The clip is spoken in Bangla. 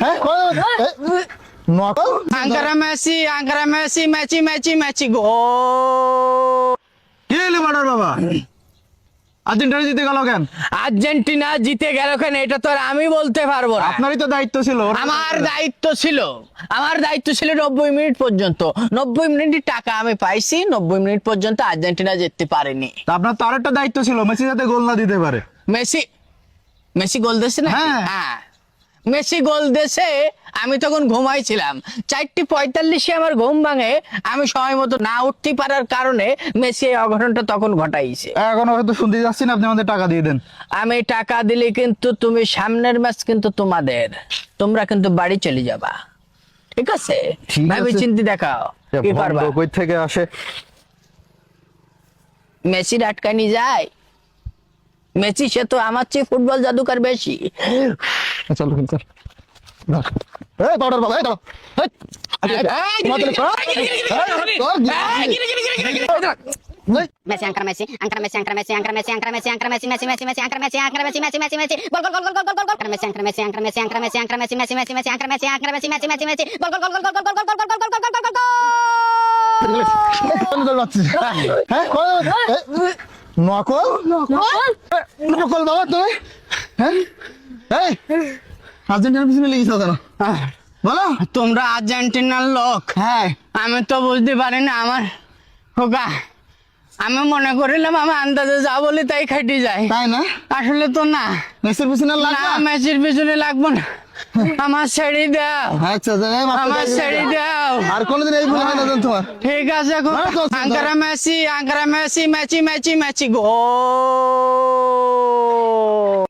হ্যাঁ নকল আঙ্কারা মেসি ম্যাচি গো। কি হলো বাড়ার বাবা? আর্জেন্টিনা জিতে গেল কেন? আর্জেন্টিনা জিতে গেল কেন এটা তো আর আমি বলতে পারবো না। আপনারই তো দায়িত্ব ছিল। আমার দায়িত্ব ছিল 90 মিনিট পর্যন্ত। 90 মিনিটের টাকা আমি পাইছি, 90 মিনিট পর্যন্ত আর্জেন্টিনা জিততে পারেনি। তা আপনার তো আরেকটা দায়িত্ব ছিল, মেসি যাতে গোল না দিতে পারে। মেসি গোল দিয়েছে না? হ্যাঁ। মেসি গোল দিয়েছে, আমি তখন ঘুমাইছিলাম। 4:45 আমার ঘুম ভাঙে, আমি সময় মতো না উঠতে পারার কারণে মেসি এই অঘটনটা তখন ঘটাইছে। এখন হয়তো শুনতে যাচ্ছি না, আপনি আমাদের টাকা দিয়ে দেন। আমি টাকা দিলে কিন্তু তুমি সামনের ম্যাচ কিন্তু তোমাদের, তোমরা কিন্তু বাড়ি চলে যাবা, ঠিক আছে? ঠিক ভাবি আছে। চিন্তি দেখাও কি পারবা। কই থেকে আসে? মেসির আটকানি যায়? মেসি সে তো আমার চেয়ে ফুটবল জাদুকার বেশি। চলো চল। এই পাউডার বাবা, এই দাও। Messi, ancora Messi, ancora Messi, ancora Messi, ancora Messi, ancora Messi, ancora Messi, Messi, Messi, Messi, ancora Messi, ancora Messi, Messi, Messi, Messi, gol, gol, gol, gol, gol, gol, gol, ancora Messi, ancora Messi, ancora Messi, ancora Messi, ancora Messi, Messi, Messi, Messi, Messi, ancora Messi, ancora Messi, Messi, Messi, Messi, gol, gol, gol, gol, gol, gol, gol, gol, gol, gol, gol, gol, gol, নকল নকল বাবা তুমি? হ্যাঁ এই আর্জেন্টিনার পিছনে লেগেছো কেন বলো? তোমরা আর্জেন্টিনার লোক, হ্যাঁ আমি তো বুঝতে পারি না। আমার খোকা, আমি মনে করিলাম আমি আন্দাজে যা বলি তাই খাটি যায়, তাই না? আসলে তো না। মেসির পিছনে না, লাগবে? মেসির পিছনে লাগবো না, আমার ছেড়ে দাও, আচ্ছা আমার ছেড়ে দাও। আর কোনোদিন এই ভুল হয় না জান তোমার। ঠিক আছে না, তো- আঙ্কারা মেসি ম্যাচি গো।